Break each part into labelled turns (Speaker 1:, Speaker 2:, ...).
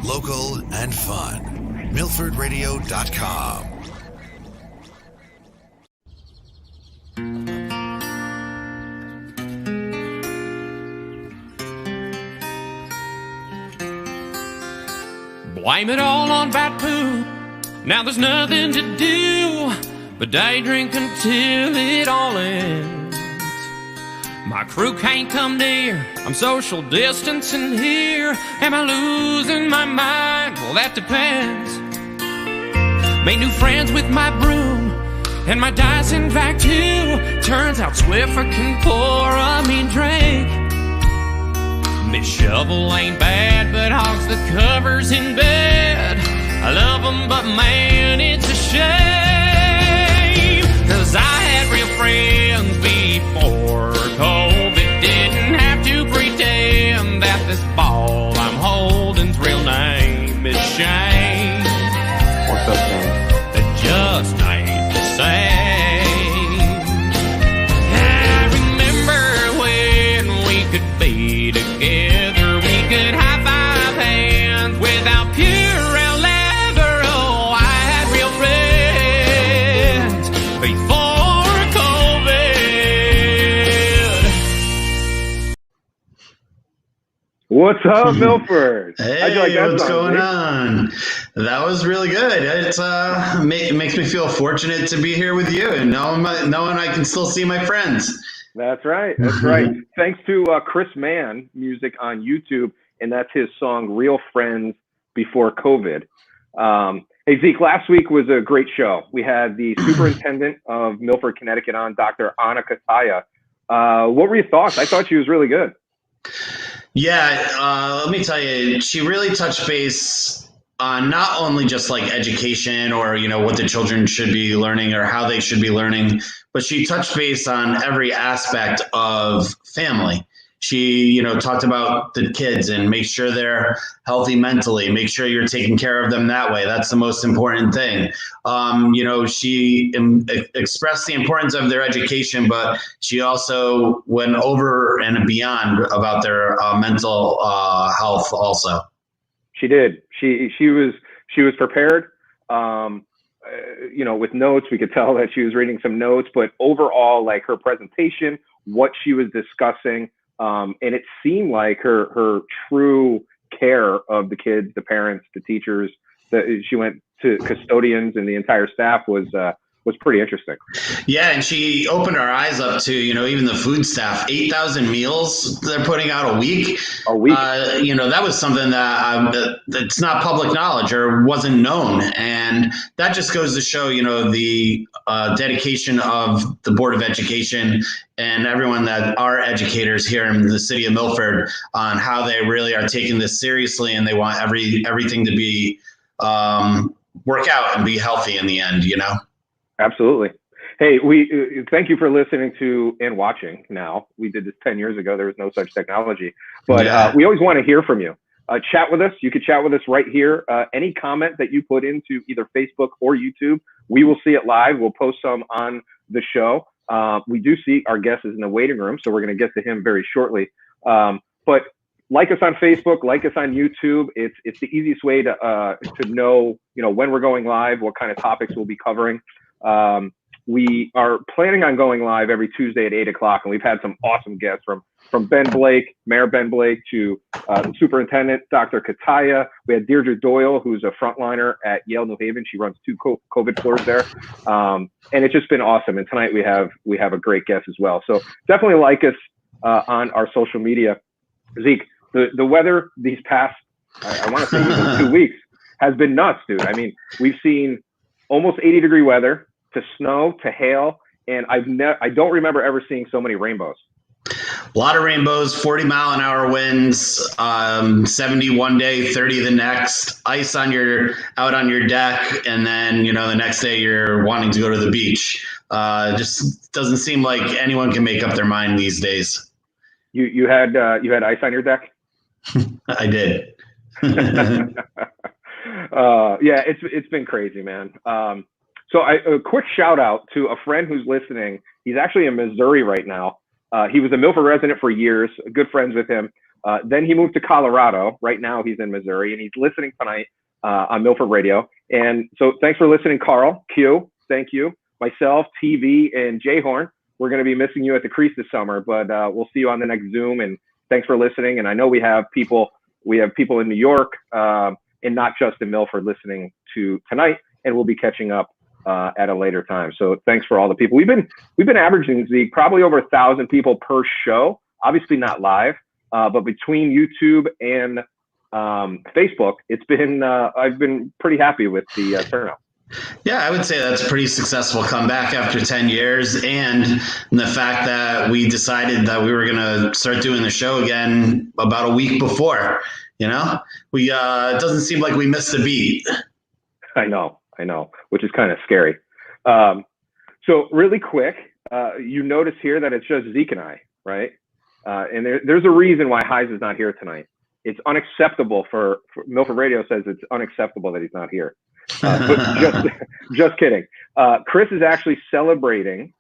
Speaker 1: local, and fun. MilfordRadio.com.
Speaker 2: Blame it all on bad poop. Now there's nothing to do but day drink until it all ends. My crew can't come near. I'm social distancing here. Am I losing my mind? Well, that depends. Made new friends with my broom and my Dyson vac too. Turns out Swiffer can pour a mean drink. This shovel ain't bad, but hogs the covers in bed. I love them, but man, it's a shame. 'Cause I had real friends before COVID. Didn't have to pretend that this ball I'm holding's real name is Shane.
Speaker 3: What's up, Shane?
Speaker 2: It just ain't the same. I remember when we could be together. We could high five hands without Purell leather. Oh, I had real friends before COVID.
Speaker 3: What's up, Milford?
Speaker 4: Hey, what's going on? That was really good. It makes me feel fortunate to be here with you and knowing I can still see my friends.
Speaker 3: That's right. That's right. Thanks to Chris Mann Music on YouTube, and that's his song "Real Friends Before COVID." Hey Zeke, last week was a great show. We had the superintendent of Milford, Connecticut on, Dr. Anna Kataya. What were your thoughts? I thought she was really good.
Speaker 4: Yeah, let me tell you, she really touched base on not only just like education or, what the children should be learning or how they should be learning, but she touched base on every aspect of family. She, talked about the kids and make sure they're healthy mentally, make sure you're taking care of them that way. That's the most important thing. She expressed the importance of their education, but she also went over and beyond about their mental health also.
Speaker 3: She did. She was prepared. With notes, we could tell that she was reading some notes, but overall, like her presentation, what she was discussing, and it seemed like her true care of the kids, the parents, the teachers, that she went to custodians and the entire staff was pretty interesting.
Speaker 4: Yeah, and she opened our eyes up to, even the food staff, 8,000 meals they're putting out a week. That was something that that's not public knowledge or wasn't known. And that just goes to show, the dedication of the Board of Education and everyone that are educators here in the city of Milford on how they really are taking this seriously, and they want everything to be work out and be healthy in the end,
Speaker 3: Absolutely. Hey, we thank you for listening to and watching now. We did this 10 years ago. There was no such technology. But we always want to hear from you. Chat with us. You can chat with us right here. Any comment that you put into either Facebook or YouTube, we will see it live. We'll post some on the show. We do see our guest is in the waiting room, so we're going to get to him very shortly. But like us on Facebook, like us on YouTube. It's the easiest way to know, when we're going live, what kind of topics we'll be covering. We are planning on going live every Tuesday at 8 o'clock, and we've had some awesome guests from Ben Blake, Mayor Ben Blake, to the Superintendent, Dr. Kataya. We had Deirdre Doyle, who's a frontliner at Yale New Haven. She runs 2 COVID floors there. And it's just been awesome. And tonight we have a great guest as well. So definitely like us on our social media. Zeke, the weather these past, I want to say even 2 weeks, has been nuts, dude. I mean, we've seen almost 80-degree weather, to snow, to hail, and I don't remember ever seeing so many rainbows.
Speaker 4: A lot of rainbows, 40-mile-an-hour winds, 70 one day, 30 the next, ice out on your deck, and then, the next day you're wanting to go to the beach. Just doesn't seem like anyone can make up their mind these days.
Speaker 3: You had ice on your deck?
Speaker 4: I did.
Speaker 3: Yeah, it's been crazy, man. So a quick shout out to a friend who's listening. He's actually in Missouri right now. He was a Milford resident for years, good friends with him. Then he moved to Colorado. Right now he's in Missouri, and he's listening tonight on Milford Radio. And so thanks for listening, Carl. Q, thank you. Myself, TV, and Jay Horn. We're going to be missing you at the Crease this summer, but we'll see you on the next Zoom. And thanks for listening. And I know we have people in New York and not just in Milford listening to tonight, and we'll be catching up at a later time. So thanks for all the people. We've been averaging, Zeke, probably over 1,000 people per show. Obviously not live, but between YouTube and Facebook, it's been I've been pretty happy with the turnout.
Speaker 4: Yeah, I would say that's a pretty successful comeback after 10 years. And the fact that we decided that we were going to start doing the show again about a week before, it doesn't seem like we missed a beat.
Speaker 3: I know, which is kind of scary. So really quick, you notice here that it's just Zeke and I, right? And there's a reason why Heise is not here tonight. It's unacceptable for Milford Radio says it's unacceptable that he's not here. But just kidding. Chris is actually celebrating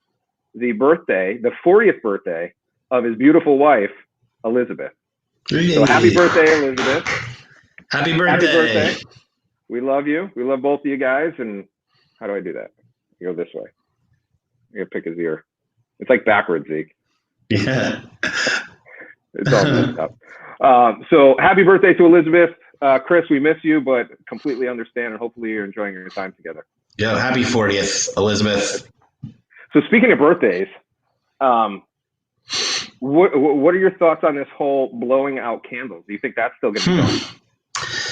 Speaker 3: the 40th birthday of his beautiful wife, Elizabeth. So happy birthday, Elizabeth.
Speaker 4: Happy birthday.
Speaker 3: We love you. We love both of you guys. And how do I do that? You go this way. You gotta pick his ear. It's like backwards, Zeke.
Speaker 4: Yeah.
Speaker 3: It's all messed up. So happy birthday to Elizabeth. Chris, we miss you, but completely understand, and hopefully you're enjoying your time together.
Speaker 4: Yeah, happy 40th, Elizabeth. So
Speaker 3: speaking of birthdays, what are your thoughts on this whole blowing out candles? Do you think that's still going to be going?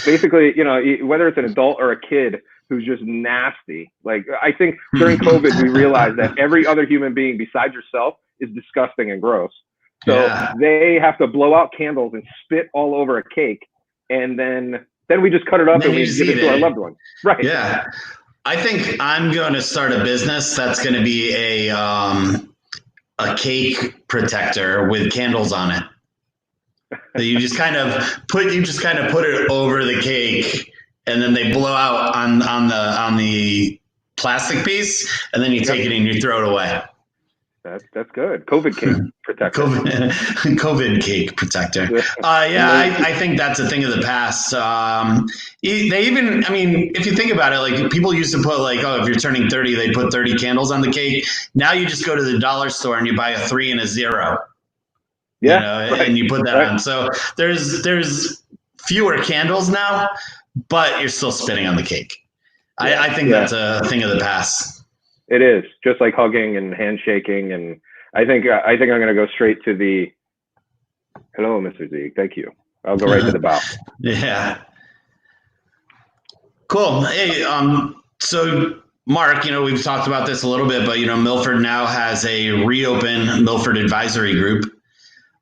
Speaker 3: Basically, whether it's an adult or a kid who's just nasty. Like, I think during COVID, we realized that every other human being besides yourself is disgusting and gross. So they have to blow out candles and spit all over a cake. And then we just cut it up and we give it to our loved ones. Right.
Speaker 4: Yeah. I think I'm going to start a business that's going to be a cake protector with candles on it. So you just kind of put it over the cake, and then they blow out on the plastic piece, and then you take it and you throw it away.
Speaker 3: That's good. COVID cake protector.
Speaker 4: COVID cake protector. I think that's a thing of the past. If you think about it, like people used to put if you're turning 30, they put 30 candles on the cake. Now you just go to the dollar store and you buy a 3 and a 0. And you put that on. So there's fewer candles now, but you're still spitting on the cake. I think that's a thing of the past.
Speaker 3: It is, just like hugging and handshaking, and I think I'm going to go straight to the hello, Mr. Zeke. Thank you. I'll go right to the bow.
Speaker 4: Yeah. Cool. Hey, so Mark, we've talked about this a little bit, but Milford now has a reopen Milford Advisory Group.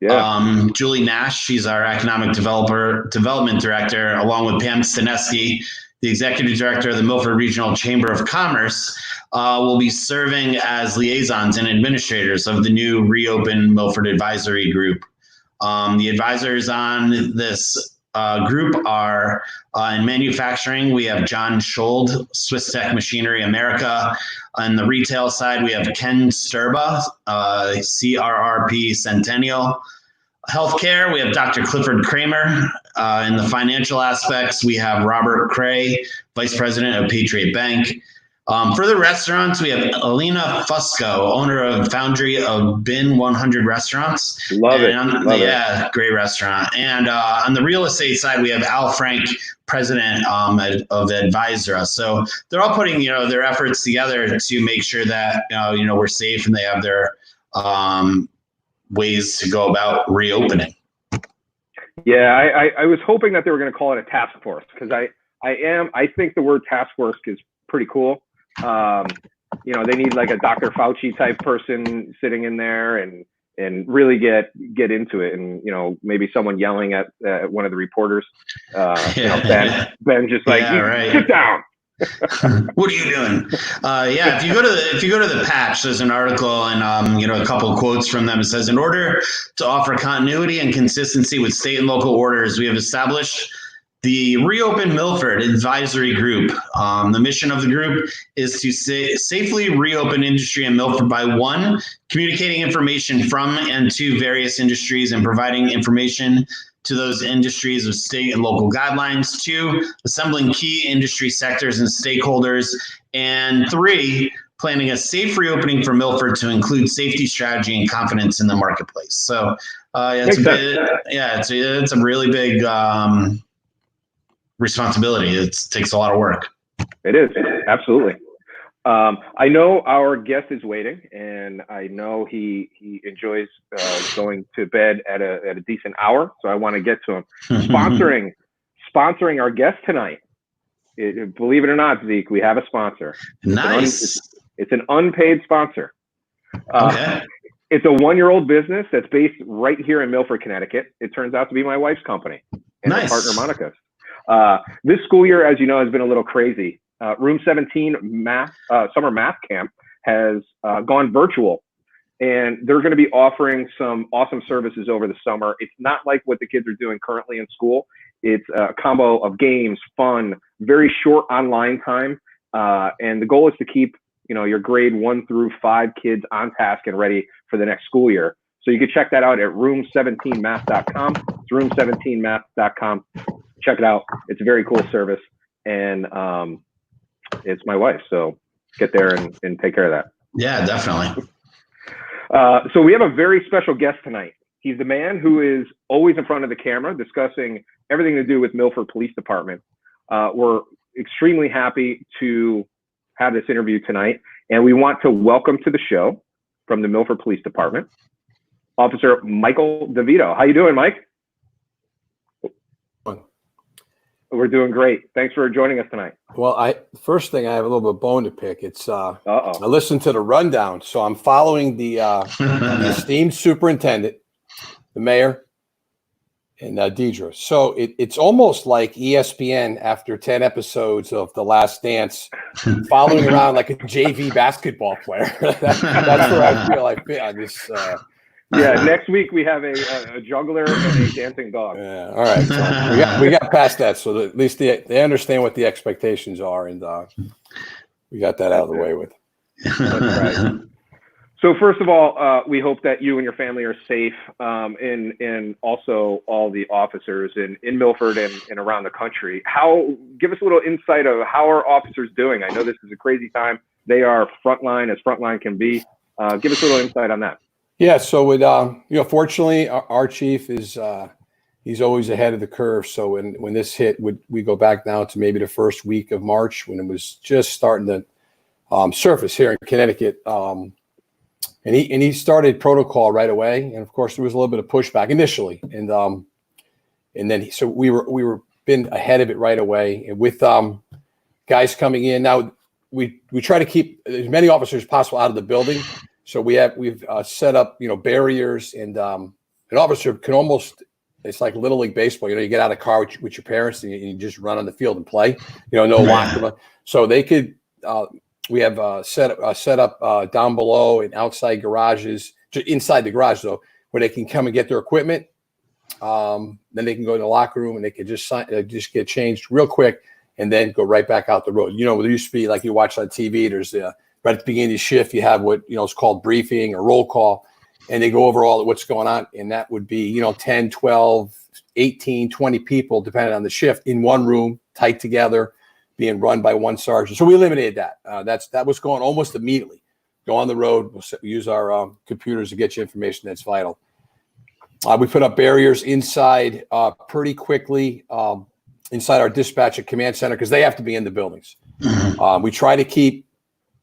Speaker 4: Yeah. Julie Nash, she's our economic development director, along with Pam Stanesky, the executive director of the Milford Regional Chamber of Commerce, will be serving as liaisons and administrators of the new reopened Milford Advisory Group. The advisors on this group are in manufacturing. We have John Schold, Swiss Tech Machinery America. On the retail side, we have Ken Sturba, CRRP Centennial. Healthcare, we have Dr. Clifford Kramer. In the financial aspects, we have Robert Cray, Vice President of Patriot Bank. For the restaurants, we have Alina Fusco, owner of Foundry of Bin 100 Restaurants.
Speaker 3: Love it.
Speaker 4: Great restaurant. And on the real estate side, we have Al Frank, president of Advisora. So they're all putting, their efforts together to make sure that, we're safe and they have their ways to go about reopening.
Speaker 3: Yeah, I was hoping that they were going to call it a task force, because I think the word task force is pretty cool. They need like a Dr. Fauci type person sitting in there and really get into it, and maybe someone yelling at one of the reporters. Ben just sit down.
Speaker 4: What are you doing? If you go to the patch, there's an article and a couple of quotes from them. It says, in order to offer continuity and consistency with state and local orders, we have established The Reopen Milford Advisory Group. The mission of the group is to safely reopen industry in Milford by 1, communicating information from and to various industries and providing information to those industries of state and local guidelines. 2, assembling key industry sectors and stakeholders. And 3, planning a safe reopening for Milford to include safety strategy and confidence in the marketplace. So it's a really big responsibility. It takes a lot of work.
Speaker 3: It is, absolutely. I know our guest is waiting, and I know he enjoys going to bed at a decent hour. So I want to get to him. Sponsoring our guest tonight. Believe it or not, Zeke, we have a sponsor.
Speaker 4: Nice.
Speaker 3: It's an unpaid sponsor.
Speaker 4: Okay.
Speaker 3: It's a 1-year-old business that's based right here in Milford, Connecticut. It turns out to be my wife's company and her partner Monica's. This school year, as you know, has been a little crazy. Room 17 summer math camp has gone virtual, and they're going to be offering some awesome services over the summer. It's not like what the kids are doing currently in school. It's a combo of games, fun, very short online time, and the goal is to keep your grade 1 through 5 kids on task and ready for the next school year. So you can check that out at room17math.com. It's room17math.com. Check it out. It's a very cool service, and it's my wife. So get there and take care of that.
Speaker 4: Yeah, definitely.
Speaker 3: So we have a very special guest tonight. He's the man who is always in front of the camera discussing everything to do with Milford Police Department. We're extremely happy to have this interview tonight, and we want to welcome to the show from the Milford Police Department, Officer Michael DeVito. How you doing, Mike? We're doing great. Thanks for joining us tonight.
Speaker 5: Well, first thing, I have a little bit of bone to pick. It's I listened to the rundown, so I'm following the esteemed superintendent, the mayor, and Deidre. So it's almost like ESPN after 10 episodes of The Last Dance, following around like a JV basketball player. That's where I feel like on this.
Speaker 3: Yeah, next week we have a juggler and a dancing dog.
Speaker 5: Yeah, all right. So we got past that, so at least they understand what the expectations are, and we got that out of the way with.
Speaker 3: That's right. So first of all, we hope that you and your family are safe, and also all the officers in Milford and around the country. Give us a little insight of how are officers doing? I know this is a crazy time. They are frontline as frontline can be. Give us a little insight on that.
Speaker 5: Yeah, so with fortunately, our chief is he's always ahead of the curve. So when this hit, we go back now to maybe the first week of March when it was just starting to surface here in Connecticut, and he started protocol right away. And of course, there was a little bit of pushback initially, and then so we were been ahead of it right away. And with guys coming in now, we try to keep as many officers as possible out of the building. So we've set up, barriers, and an officer can almost, it's like Little League Baseball. You get out of the car with your parents and you just run on the field and play, no lock. So they could, we have set up down below and outside garages, inside the garage though, where they can come and get their equipment. Then they can go to the locker room and they can just get changed real quick and then go right back out the road. there used to be, like you watch on TV, there's right at the beginning of the shift, you have what is called briefing or roll call, and they go over all what's going on, and that would be 10, 12, 18, 20 people depending on the shift in one room, tight together, being run by one sergeant. So we eliminated that. That was going almost immediately. Go on the road. We'll use our computers to get you information that's vital. We put up barriers inside pretty quickly inside our dispatch and command center because they have to be in the buildings. We try to keep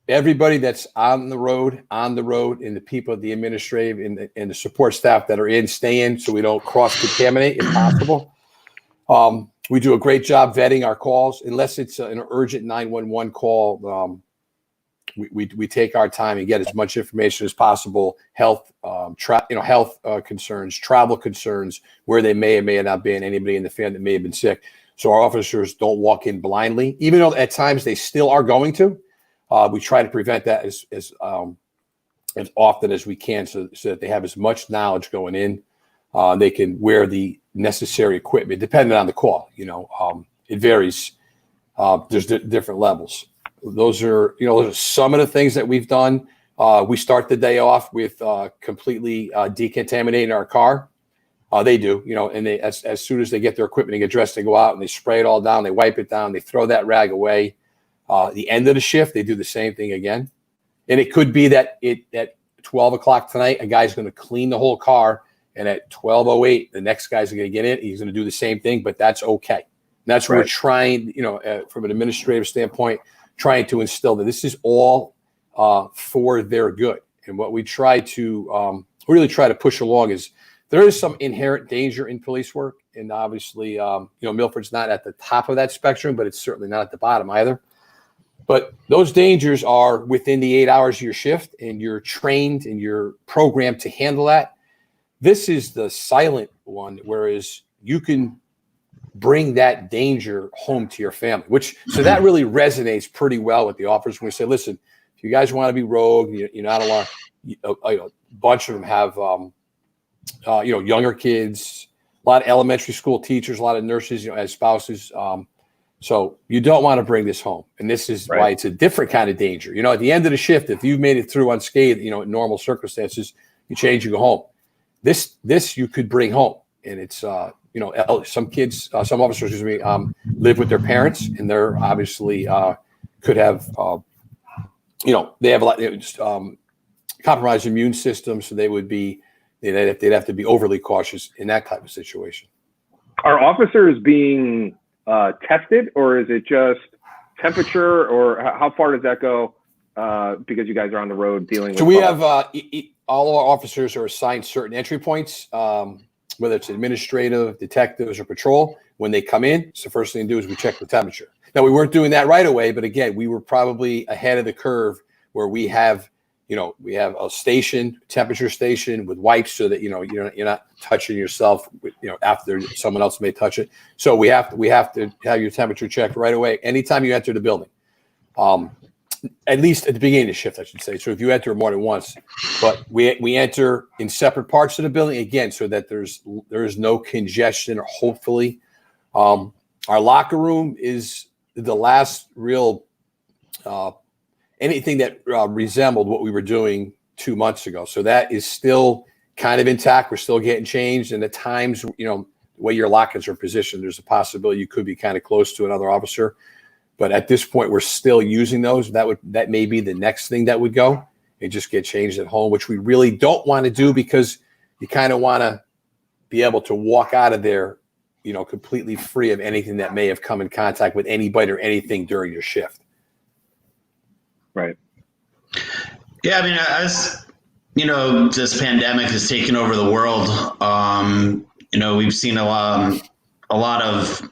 Speaker 5: everybody that's on the road, and the people, the administrative and the support staff that are stay in so we don't cross-contaminate if possible. We do a great job vetting our calls. Unless it's an urgent 911 call, we take our time and get as much information as possible, health concerns, travel concerns, where they may or may not been, anybody in the family that may have been sick. So our officers don't walk in blindly, even though at times they still are going to. We try to prevent that as often as we can so that they have as much knowledge going in. They can wear the necessary equipment, depending on the call. It varies. There's different levels. Those are some of the things that we've done. We start the day off with completely decontaminating our car. They do, and they as soon as they get their equipment and get dressed, they go out and they spray it all down. They wipe it down. They throw that rag away. The end of the shift, they do the same thing again. And it could be that at 12 o'clock tonight, a guy's going to clean the whole car. And at 12:08, the next guy's going to get in. He's going to do the same thing, but that's okay. And that's what we're trying, from an administrative standpoint, trying to instill that this is all for their good. And what we try to really try to push along is there is some inherent danger in police work. And obviously, Milford's not at the top of that spectrum, but it's certainly not at the bottom either. But those dangers are within the 8 hours of your shift, and you're trained and you're programmed to handle that. This is the silent one, whereas you can bring that danger home to your family, so that really resonates pretty well with the officers when we say, listen, if you guys want to be rogue, you're not allowed. A bunch of them have, younger kids, a lot of elementary school teachers, a lot of nurses, as spouses. So you don't want to bring this home. And this is why it's a different kind of danger. At the end of the shift, if you've made it through unscathed, in normal circumstances, you change, you go home. This you could bring home. And it's, some kids, some officers, live with their parents, and they're obviously could have, they have a lot, compromised immune system. So they'd have to be overly cautious in that type of situation.
Speaker 3: Are officers being tested, or is it just temperature, or how far does that go? Because you guys are on the road dealing with.
Speaker 5: So we have all our officers are assigned certain entry points, whether it's administrative, detectives, or patrol. When they come in, so the first thing to do is we check the temperature. Now, we weren't doing that right away, but again, we were probably ahead of the curve where we have a station, temperature station with wipes, so that you're not touching yourself after someone else may touch it. So we have to have your temperature checked right away anytime you enter the building. At least at the beginning of the shift, I should say. So if you enter more than once, but we enter in separate parts of the building again, so that there is no congestion, or hopefully. Our locker room is the last real anything that resembled what we were doing 2 months ago. So that is still kind of intact. We're still getting changed, and at times, the way your lockers are positioned, there's a possibility you could be kind of close to another officer. But at this point, we're still using those. That may be the next thing that would go and just get changed at home, which we really don't want to do, because you kind of want to be able to walk out of there, completely free of anything that may have come in contact with anybody or anything during your shift.
Speaker 3: Right.
Speaker 4: Yeah, I mean, as this pandemic has taken over the world. We've seen a lot of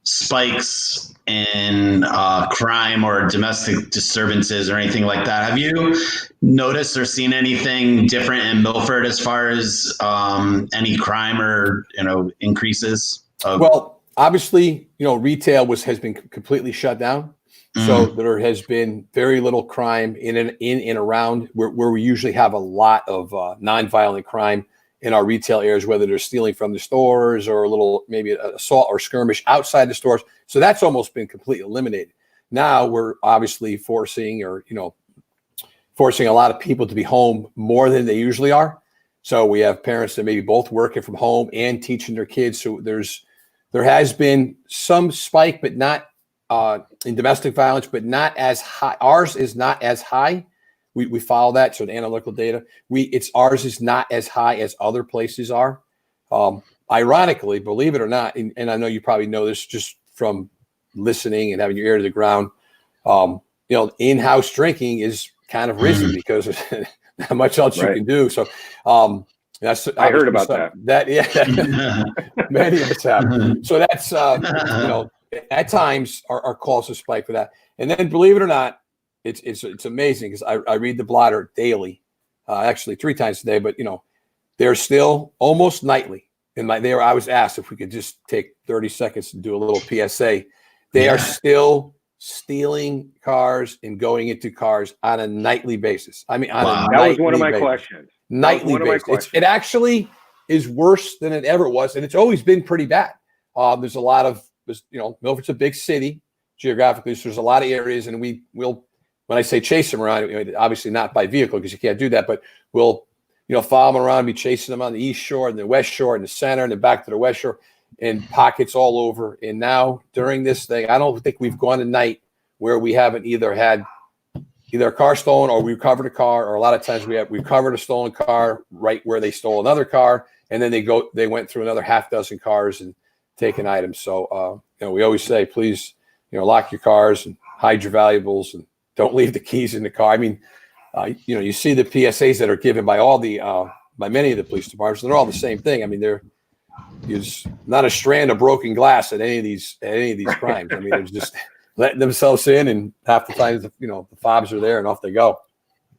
Speaker 4: spikes in crime or domestic disturbances or anything like that. Have you noticed or seen anything different in Milford as far as any crime or increases?
Speaker 5: Well, obviously, retail has been completely shut down. So there has been very little crime in and around where we usually have a lot of nonviolent crime in our retail areas, whether they're stealing from the stores or a little maybe assault or skirmish outside the stores. So that's almost been completely eliminated. Now we're obviously forcing a lot of people to be home more than they usually are. So we have parents that may be both working from home and teaching their kids. So there has been some spike, but not in domestic violence, but not as high. Ours is not as high. We follow that. So the analytical data, ours is not as high as other places are. Ironically, believe it or not, and I know you probably know this just from listening and having your ear to the ground, in-house drinking is kind of risen because there's not much else you can do. So I
Speaker 3: heard about that.
Speaker 5: Many of us have. So that's at times our calls to spike for that. And then believe it or not, it's amazing because I read the blotter daily, actually 3 times a day, but they're still almost nightly. And I was asked if we could just take 30 seconds to do a little PSA. They are still stealing cars and going into cars on a nightly basis. I mean,
Speaker 3: that was one of my questions.
Speaker 5: Nightly basis. It actually is worse than it ever was, and it's always been pretty bad. There's a lot of, Milford's a big city geographically, so there's a lot of areas, and we'll, when I say chase them around, obviously not by vehicle because you can't do that, but we'll, follow them around, be chasing them on the east shore and the west shore and the center and then back to the west shore, and pockets all over. And now during this thing, I don't think we've gone a night where we haven't either had a car stolen or we recovered a car, or a lot of times we recovered a stolen car right where they stole another car, and then they went through another half dozen cars and taken items. So we always say, please, lock your cars and hide your valuables and don't leave the keys in the car. I mean, you see the PSAs that are given by by many of the police departments, and they're all the same thing. I mean, there's not a strand of broken glass at any of these crimes. I mean, they're just letting themselves in, and half the time, the fobs are there and off they go.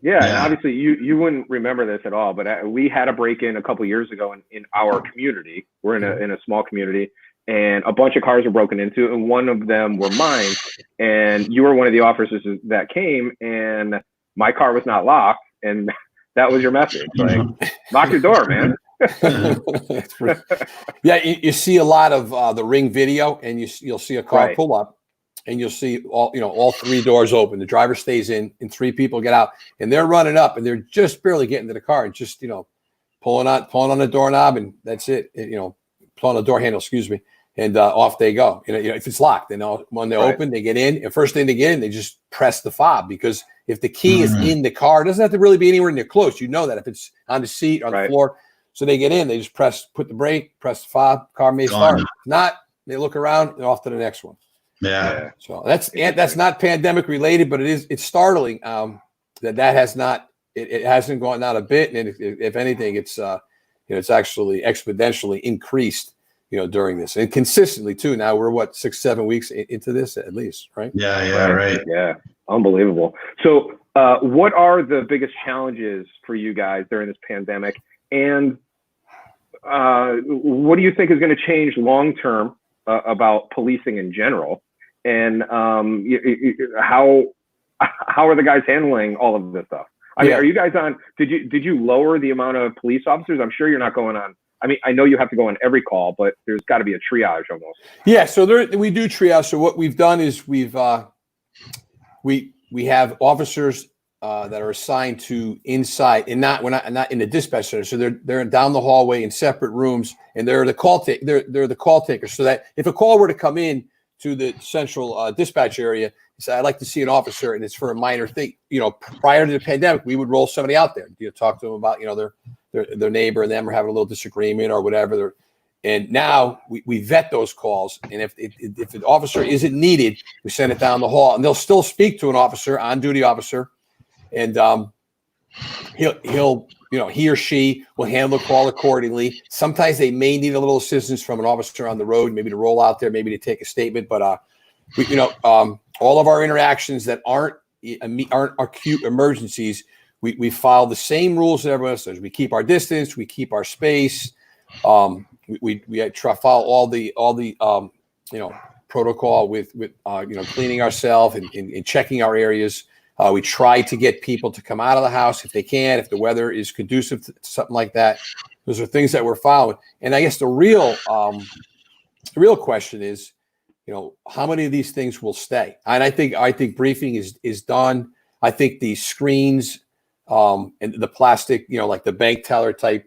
Speaker 3: Yeah, and obviously you wouldn't remember this at all, but we had a break-in a couple years ago in our community. We're in a small community, and a bunch of cars were broken into, and one of them were mine. And you were one of the officers that came, and my car was not locked, and that was your message, like, lock your door, man.
Speaker 5: Yeah, you see a lot of the Ring video, and you'll see a car pull up, and you'll see all three doors open. The driver stays in, and three people get out, and they're running up, and they're just barely getting to the car, and just pulling on the doorknob, and that's it. Pulling on the door handle, excuse me, and off they go. If it's locked, when they open, they get in, and first thing they get in, they just press the fob, because if the key is in the car, it doesn't have to really be anywhere near close. That if it's on the seat, on the floor. So they get in, they just put the brake, press the fob, car may start. If not, they look around, and off to the next one.
Speaker 4: Yeah.
Speaker 5: So that's not pandemic related, but it's startling that has not, it hasn't gone out a bit, and if anything, it's actually exponentially increased during this, and consistently too. Now we're 6-7 weeks into this at least, right?
Speaker 4: Yeah, right.
Speaker 3: Yeah, unbelievable. So what are the biggest challenges for you guys during this pandemic, and what do you think is going to change long term about policing in general? And how are the guys handling all of this stuff? I mean, are you guys on? Did you lower the amount of police officers? I'm sure you're not going on. I mean, I know you have to go on every call, but there's got to be a triage almost.
Speaker 5: Yeah, so we do triage. So what we've done is we have officers that are assigned to inside, and we're not in the dispatch center. So they're down the hallway in separate rooms, and they're the call takers. So that if a call were to come in to the central dispatch area, say, I'd like to see an officer, and it's for a minor thing. Prior to the pandemic, we would roll somebody out there. Talk to them about, their neighbor and them are having a little disagreement or whatever. And now we vet those calls, and if the officer isn't needed, we send it down the hall, and they'll still speak to an officer, on-duty officer, and he or she will handle the call accordingly. Sometimes they may need a little assistance from an officer on the road, maybe to roll out there, maybe to take a statement. But all of our interactions that aren't acute emergencies, we follow the same rules that everyone else does. We keep our distance, we keep our space. We try to follow all the protocol with cleaning ourselves and checking our areas. We try to get people to come out of the house if they can, if the weather is conducive to something like that. Those are things that we're following. And I guess the real question is, how many of these things will stay? And I think briefing is done. I think the screens and the plastic, like the bank teller type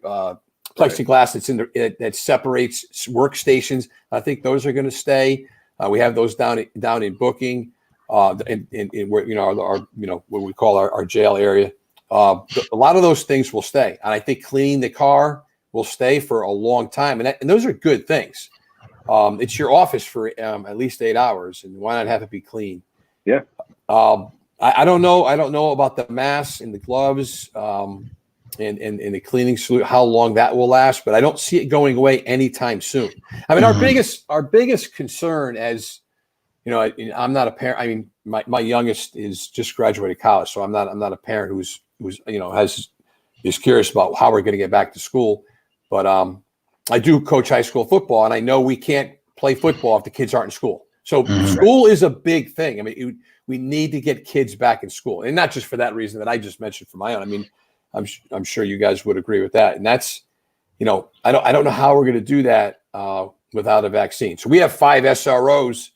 Speaker 5: plexiglass that separates workstations, I think those are going to stay. We have those down in booking. In where what we call our jail area, a lot of those things will stay, and I think cleaning the car will stay for a long time, and those are good things. It's your office for at least 8 hours, and why not have it be clean?
Speaker 3: Yeah.
Speaker 5: I don't know. I don't know about the masks and the gloves and the cleaning solution, how long that will last, but I don't see it going away anytime soon. I mean, our biggest concern as I'm not a parent. I mean, my youngest is just graduated college, so I'm not a parent who's is curious about how we're going to get back to school. But I do coach high school football, and I know we can't play football if the kids aren't in school. So school is a big thing. I mean, we need to get kids back in school, and not just for that reason that I just mentioned for my own. I mean, I'm sure you guys would agree with that, and that's I don't know how we're going to do that without a vaccine. So we have 5 SROs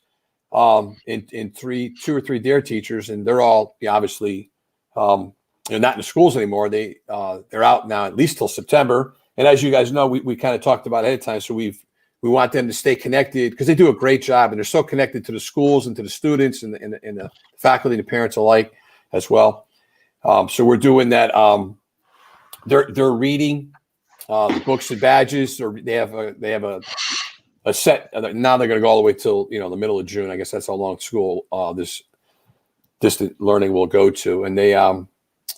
Speaker 5: in 2 or 3 DARE teachers, and they're all obviously not in the schools anymore. They're out now at least till September. And as you guys know, we kind of talked about ahead of time. So we want them to stay connected because they do a great job, and they're so connected to the schools and to the students and the faculty and the parents alike as well. So we're doing that. They're reading the books and badges, or they have a set. Now they're going to go all the way till the middle of June. I guess that's how long school this distant learning will go to. And they have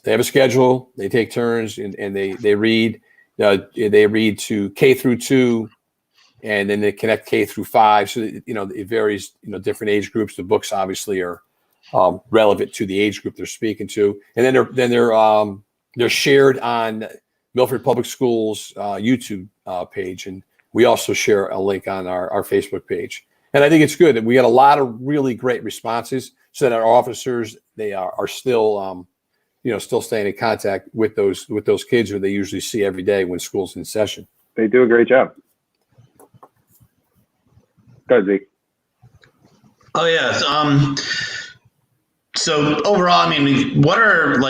Speaker 5: a schedule. They take turns and they read. They read to K through 2, and then they connect K through 5. So it varies. Different age groups. The books obviously are relevant to the age group they're speaking to, and then they're shared on Milford Public Schools YouTube page, and we also share a link on our Facebook page. And I think it's good. And we got a lot of really great responses, so that our officers, they are still still staying in contact with those kids who they usually see every day when school's in session.
Speaker 3: They do a great job. Go ahead, Zeke.
Speaker 4: Oh yeah. So overall, what are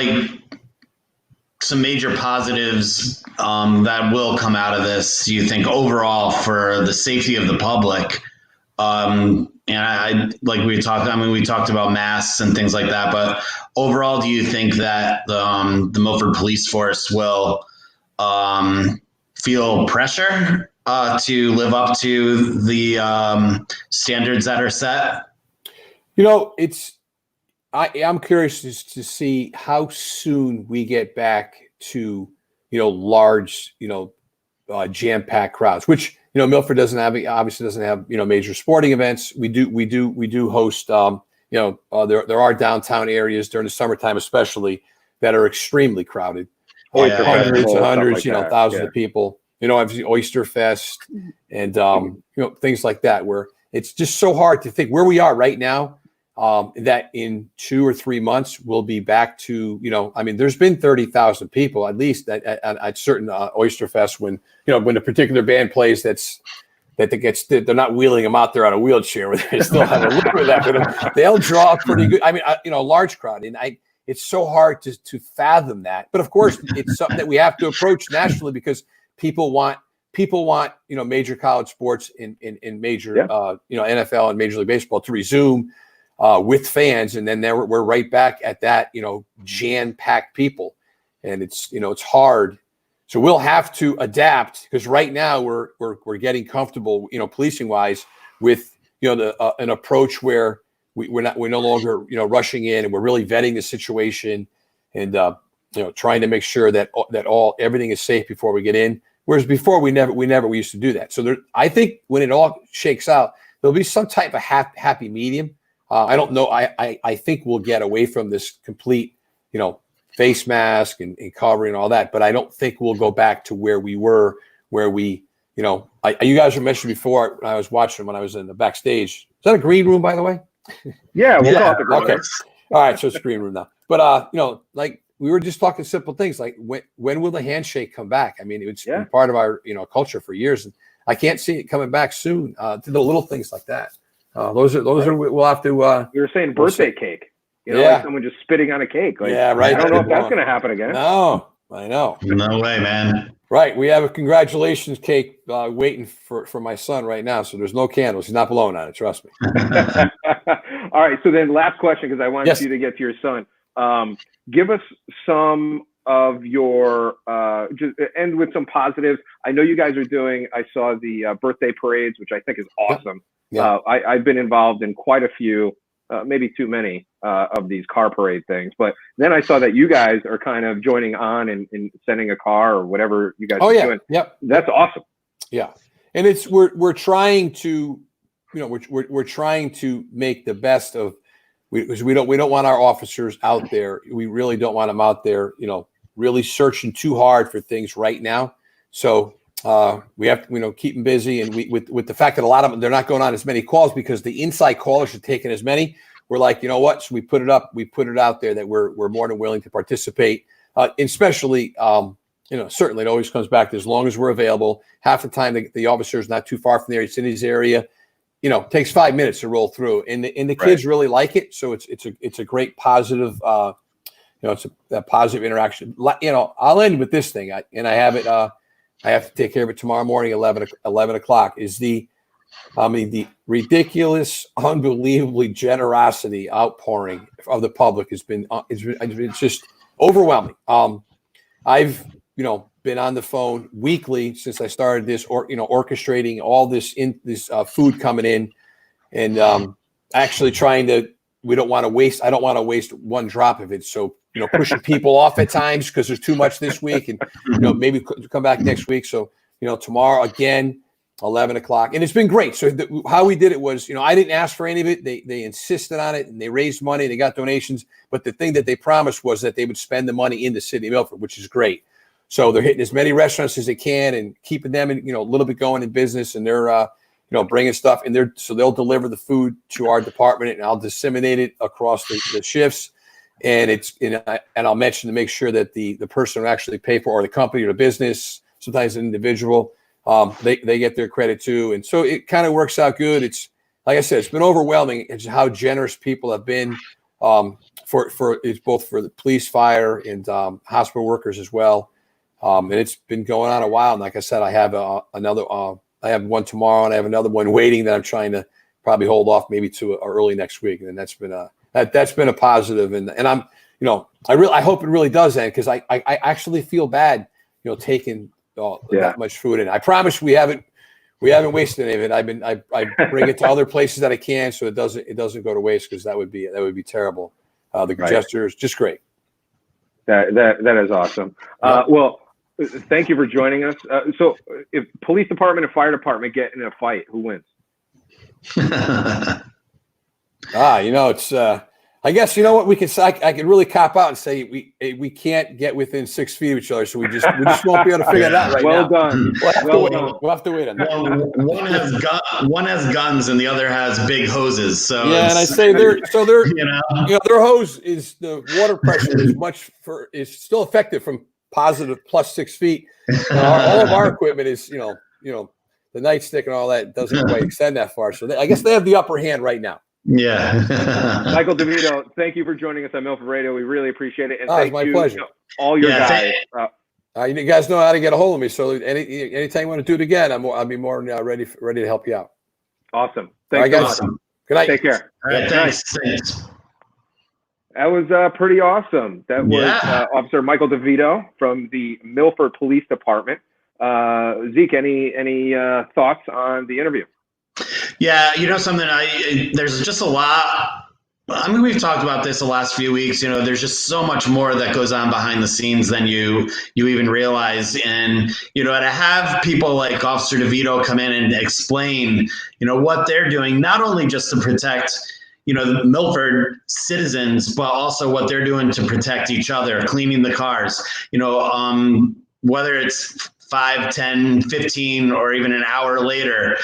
Speaker 4: some major positives that will come out of this, do you think, overall for the safety of the public? And we talked about masks and things like that, but overall, do you think that the Milford Police Force will feel pressure to live up to the standards that are set?
Speaker 5: I'm curious to see how soon we get back to, large, jam-packed crowds, which, Milford obviously doesn't have, major sporting events. We do host, there are downtown areas during the summertime, especially, that are extremely crowded. Hundreds and hundreds, thousands of people, obviously Oyster Fest and, things like that, where it's just so hard to think where we are right now. That in 2 or 3 months we'll be back to, there's been 30,000 people at least at certain Oyster Fest when a particular band plays they're not wheeling them out there on a wheelchair where they still have a little bit of that, but they'll draw a pretty good, a large crowd. And it's so hard to fathom that. But of course, it's something that we have to approach nationally because people want major college sports in major, NFL and Major League Baseball to resume with fans, and then we're right back at that, jam-packed people, and it's hard. So we'll have to adapt because right now we're getting comfortable, policing wise, with an approach where we're no longer rushing in, and we're really vetting the situation and trying to make sure that everything is safe before we get in. Whereas before we used to do that. So I think when it all shakes out, there'll be some type of happy medium. I don't know. I think we'll get away from this complete, face mask and covering and all that. But I don't think we'll go back to where we were, you guys were mentioned before when I was watching when I was in the backstage. Is that a green room, by the way?
Speaker 3: Yeah, we'll call it the green room.
Speaker 5: Okay. All right. So it's green room now. But, we were just talking simple things like when will the handshake come back? It's been part of our, culture for years. And I can't see it coming back soon to the little things like that. Those are we'll have to.
Speaker 3: You were saying birthday cake, like someone just spitting on a cake. Right. I don't know if that's going to happen again.
Speaker 5: No, I know.
Speaker 4: No way, man.
Speaker 5: Right. We have a congratulations cake waiting for my son right now. So there's no candles. He's not blowing on it. Trust me.
Speaker 3: All right. So then last question, because I wanted you to get to your son. Give us some of your, just end with some positives. I know you guys are doing, I saw the birthday parades, which I think is awesome. Yeah. I've been involved in quite a few, maybe too many of these car parade things. But then I saw that you guys are kind of joining on and sending a car or whatever you guys are doing.
Speaker 5: Yep.
Speaker 3: That's awesome.
Speaker 5: Yeah. And we're trying to, we're trying to make the best of, we don't want our officers out there. We really don't want them out there, really searching too hard for things right now. So we have to, keep them busy, and with the fact that a lot of them, they're not going on as many calls because the inside callers are taking as many. We're like, what? So we put it out there that we're more than willing to participate, especially certainly it always comes back to as long as we're available. Half the time the officer is not too far from there. It's in his area. It takes 5 minutes to roll through, and the kids really like it. So it's a great positive. It's a positive interaction. I'll end with this thing, and I have it. I have to take care of it tomorrow morning, 11 o'clock. Is the ridiculous, unbelievably generosity outpouring of the public has been it's just overwhelming. I've been on the phone weekly since I started this, orchestrating all this food coming in, and actually trying to. I don't want to waste one drop of it. So pushing people off at times because there's too much this week, and maybe come back next week. So tomorrow again, 11 o'clock, and it's been great. So how we did it was, I didn't ask for any of it. They insisted on it, and they raised money. They got donations, but the thing that they promised was that they would spend the money in the city of Milford, which is great. So they're hitting as many restaurants as they can and keeping them, a little bit going in business, and they're bringing stuff in there. So they'll deliver the food to our department, and I'll disseminate it across the shifts. And and I'll mention to make sure that the person who actually pay for, or the company or the business, sometimes an individual, they get their credit too. And so it kind of works out good. It's like I said, it's been overwhelming. It's how generous people have been it's both for the police, fire, and hospital workers as well. And it's been going on a while. And like I said, I have another. I have one tomorrow, and I have another one waiting that I'm trying to probably hold off maybe to early next week. And that's been a positive. And I'm, I hope it really does end, because I actually feel bad, taking that much food in. I promise we haven't wasted any of it. I bring it to other places that I can, so it doesn't go to waste, because that would be terrible. The gesture is just great.
Speaker 3: That is awesome. Well, thank you for joining us. So if police department and fire department get in a fight, who wins?
Speaker 5: It's I guess what we can say. I could really cop out and say we can't get within 6 feet of each other, so we just won't be able to figure it out right now.
Speaker 3: Well done.
Speaker 5: We'll have to wait on that.
Speaker 4: Well, one has guns and the other has big hoses. So
Speaker 5: and I say their hose is, the water pressure is still effective from positive plus 6 feet. All of our equipment is the nightstick and all that doesn't quite extend that far. So I guess they have the upper hand right now.
Speaker 4: Yeah.
Speaker 3: Michael DeVito, thank you for joining us on Milford Radio. We really appreciate it. And
Speaker 5: it's my pleasure.
Speaker 3: All your guys.
Speaker 5: You guys know how to get a hold of me. So anytime you want to do it again, I'll be more than ready to help you out.
Speaker 3: Awesome. Thanks so much.
Speaker 4: Awesome.
Speaker 5: Good night.
Speaker 3: Take care.
Speaker 4: All right, thanks.
Speaker 3: That was pretty awesome. That was Officer Michael DeVito from the Milford Police Department. Zeke, any thoughts on the interview?
Speaker 4: Yeah, something, there's just a lot. I mean, we've talked about this the last few weeks. There's just so much more that goes on behind the scenes than you even realize. And, to have people like Officer DeVito come in and explain, what they're doing, not only just to protect, the Milford citizens, but also what they're doing to protect each other, cleaning the cars, whether it's 5, 10, 15, or even an hour later,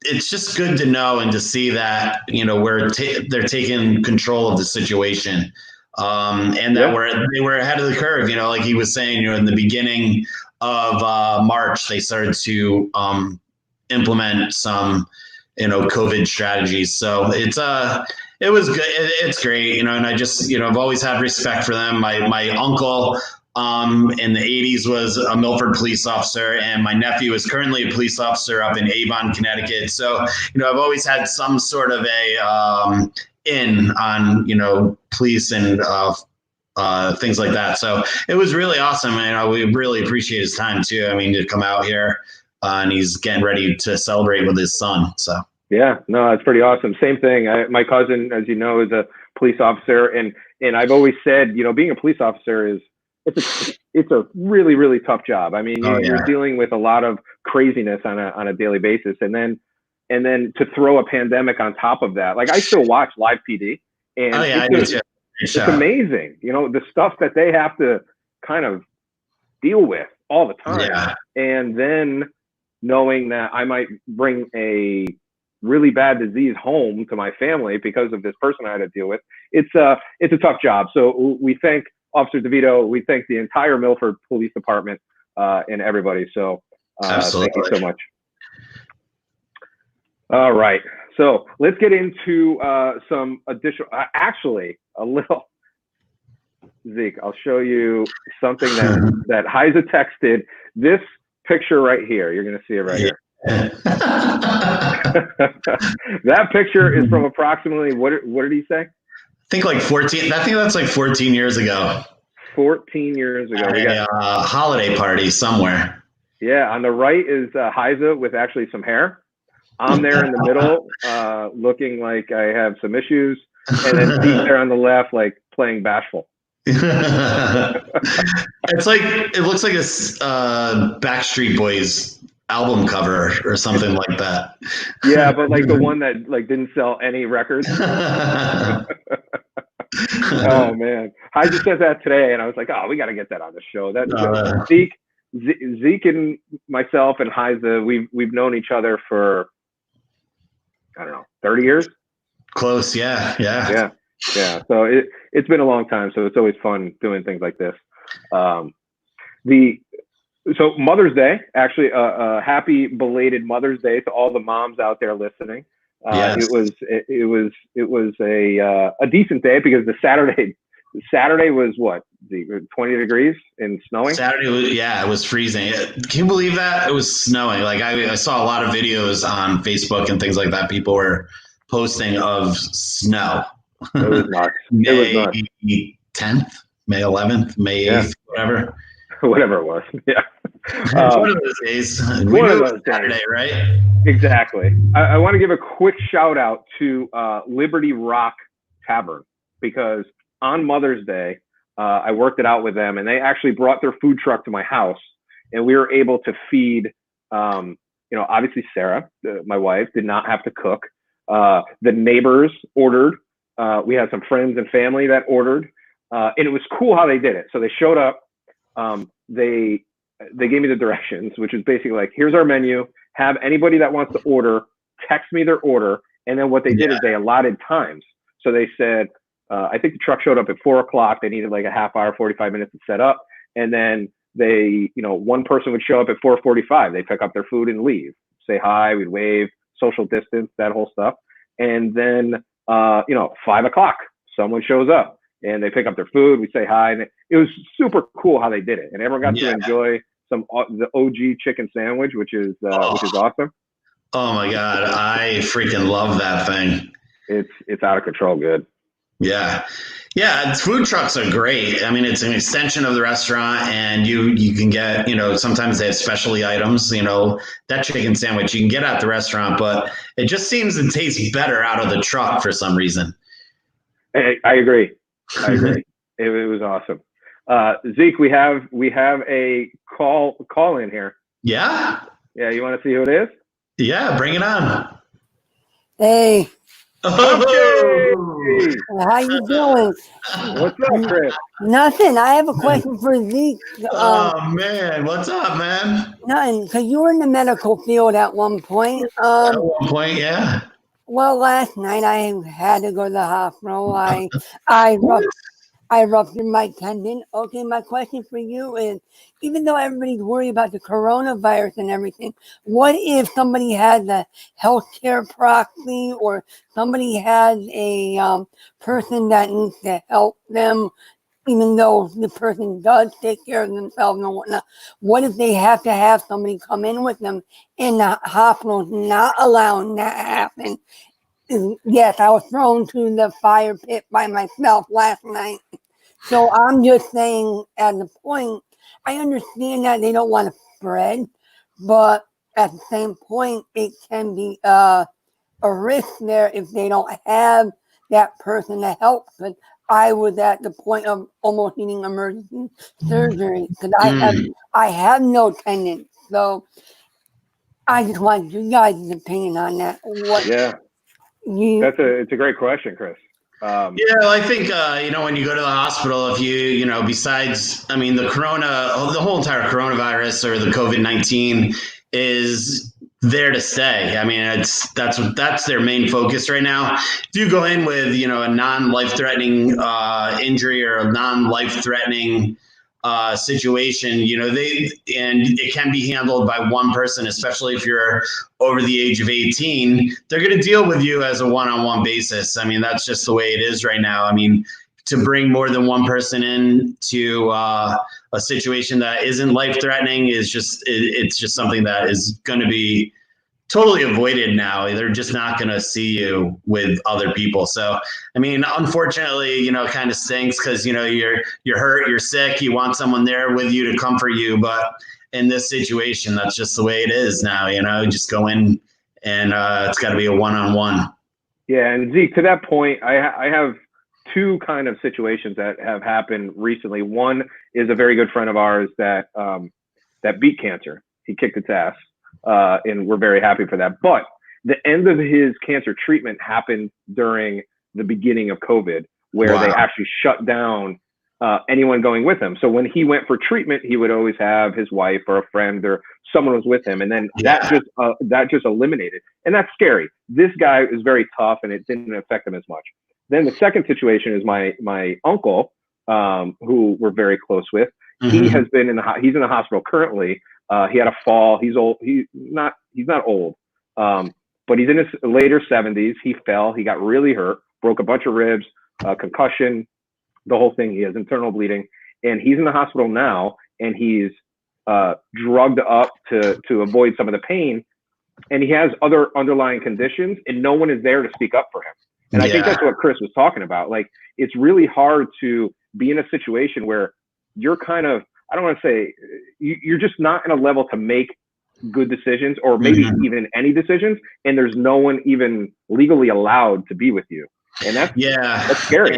Speaker 4: it's just good to know and to see that, they're taking control of the situation. And that they were ahead of the curve, like he was saying, in the beginning of March, they started to implement some, COVID strategies. So it was good. It's great, and I just, I've always had respect for them. My uncle, in the 80s was a Milford police officer, and my nephew is currently a police officer up in Avon, Connecticut. So, I've always had some sort of a in on, police and things like that. So it was really awesome. And we really appreciate his time too. I mean, to come out here and he's getting ready to celebrate with his son. So.
Speaker 3: Yeah, no, it's pretty awesome. Same thing. My cousin, as you know, is a police officer, and I've always said, being a police officer is, it's a really, really tough job. I mean, you're dealing with a lot of craziness on a daily basis, and then to throw a pandemic on top of that. Like, I still watch Live PD, and it's amazing. The stuff that they have to kind of deal with all the time, and then knowing that I might bring a really bad disease home to my family because of this person I had to deal with. It's a tough job. So we thank Officer DeVito. We thank the entire Milford Police Department and everybody. So thank you so much. All right. So let's get into some additional, actually, a little. Zeke, I'll show you something that Heiza texted. This picture right here, you're going to see it right here. That picture is from approximately, what did he say?
Speaker 4: I think like 14. I think that's like 14 years ago.
Speaker 3: 14 years ago.
Speaker 4: We got a holiday party somewhere.
Speaker 3: Yeah, on the right is Heiza with actually some hair. I'm there in the middle, looking like I have some issues, and then Zeke there on the left, like playing bashful.
Speaker 4: It's like, it looks like a Backstreet Boys album cover or something like that.
Speaker 3: Yeah, but like the one that like didn't sell any records. Oh man, I just said that today, and I was like, oh, we got to get that on the show. Zeke and myself and Heiza, we've known each other for, I don't know, 30 years.
Speaker 4: Close, yeah.
Speaker 3: So it's been a long time, so it's always fun doing things like this. So Mother's Day, actually, happy belated Mother's Day to all the moms out there listening.
Speaker 4: Yes.
Speaker 3: It was a decent day because the Saturday was what, 20 degrees and snowing.
Speaker 4: Saturday was, it was freezing. Can you believe that? It was snowing. Like I saw a lot of videos on Facebook and things like that. People were posting of snow.
Speaker 3: It was nuts.
Speaker 4: May 10th, May 11th, May 8th,
Speaker 3: whatever it was. Yeah.
Speaker 4: One of those days. One of those Saturday, days. Right?
Speaker 3: Exactly. I want to give a quick shout out to Liberty Rock Tavern, because on Mother's Day, I worked it out with them, and they actually brought their food truck to my house, and we were able to feed, obviously Sarah, my wife, did not have to cook. The neighbors ordered. We had some friends and family that ordered, and it was cool how they did it. So they showed up. They gave me the directions, which is basically like, here's our menu. Have anybody that wants to order text me their order, and then what they did is they allotted times. So they said, I think the truck showed up at 4:00. They needed like a half hour, 45 minutes to set up, and then they, one person would show up at 4:45. They pick up their food and leave. Say hi, we'd wave, social distance, that whole stuff, and then 5:00, someone shows up and they pick up their food. We say hi, and it was super cool how they did it, and everyone got to enjoy the OG chicken sandwich, which is awesome.
Speaker 4: Oh my God, I freaking love that thing.
Speaker 3: It's out of control good.
Speaker 4: Yeah, food trucks are great. I mean, it's an extension of the restaurant, and you can get, sometimes they have specialty items. That chicken sandwich you can get at the restaurant, but it just seems to taste better out of the truck for some reason.
Speaker 3: I agree. It was awesome. Zeke, we have a call in here.
Speaker 4: Yeah.
Speaker 3: You want to see who it is?
Speaker 4: Yeah, bring it on.
Speaker 6: Hey.
Speaker 3: Okay.
Speaker 6: How you doing?
Speaker 3: What's up, Chris?
Speaker 6: Nothing. I have a question for Zeke.
Speaker 4: Oh man, what's up, man?
Speaker 6: Nothing, because you were in the medical field at one point.
Speaker 4: At one point, yeah.
Speaker 6: Well, last night I had to go to the hospital. I ruptured my tendon. Okay, my question for you is, even though everybody's worried about the coronavirus and everything, what if somebody has a healthcare proxy, or somebody has a person that needs to help them, even though the person does take care of themselves and whatnot? What if they have to have somebody come in with them, and the hospital's not allowing that to happen? Yes, I was thrown to the fire pit by myself last night. So I'm just saying, at the point, I understand that they don't want to spread, but at the same point, it can be a risk there if they don't have that person to help. But I was at the point of almost needing emergency surgery because I have no tendons. So I just want you guys' opinion on that.
Speaker 3: It's a great question, Chris.
Speaker 4: I think, when you go to the hospital, if you, besides, the whole entire coronavirus or the COVID-19 is there to stay. I mean, that's their main focus right now. If you go in with, you know, a non-life-threatening injury or a non-life-threatening situation, you know, and it can be handled by one person, especially if you're over the age of 18, they're going to deal with you as a one-on-one basis. I mean, that's just the way it is right now. I mean, to bring more than one person in to a situation that isn't life-threatening is it's just something that is going to be totally avoided now. They're just not going to see you with other people. So, I mean, unfortunately, you know, it kind of stinks because, you know, you're hurt, you're sick, you want someone there with you to comfort you. But in this situation, that's just the way it is now, you know, just go in and it's got to be a one-on-one.
Speaker 3: Yeah. And Zeke, to that point, I have two kind of situations that have happened recently. One is a very good friend of ours that beat cancer. He kicked its ass. And we're very happy for that. But the end of his cancer treatment happened during the beginning of COVID, where they actually shut down anyone going with him. So when he went for treatment, he would always have his wife or a friend or someone was with him. And then that just eliminated. And that's scary. This guy is very tough and it didn't affect him as much. Then the second situation is my uncle, who we're very close with. Mm-hmm. He has been he's in the hospital currently. He had a fall. He's old. He's not old, but he's in his later 70s. He fell. He got really hurt, broke a bunch of ribs, concussion, the whole thing. He has internal bleeding, and he's in the hospital now. And he's drugged up to avoid some of the pain. And he has other underlying conditions, and no one is there to speak up for him. And I think that's what Chris was talking about. Like, it's really hard to be in a situation where you're kind of, I don't want to say, you're just not in a level to make good decisions or maybe even any decisions. And there's no one even legally allowed to be with you. And that's scary.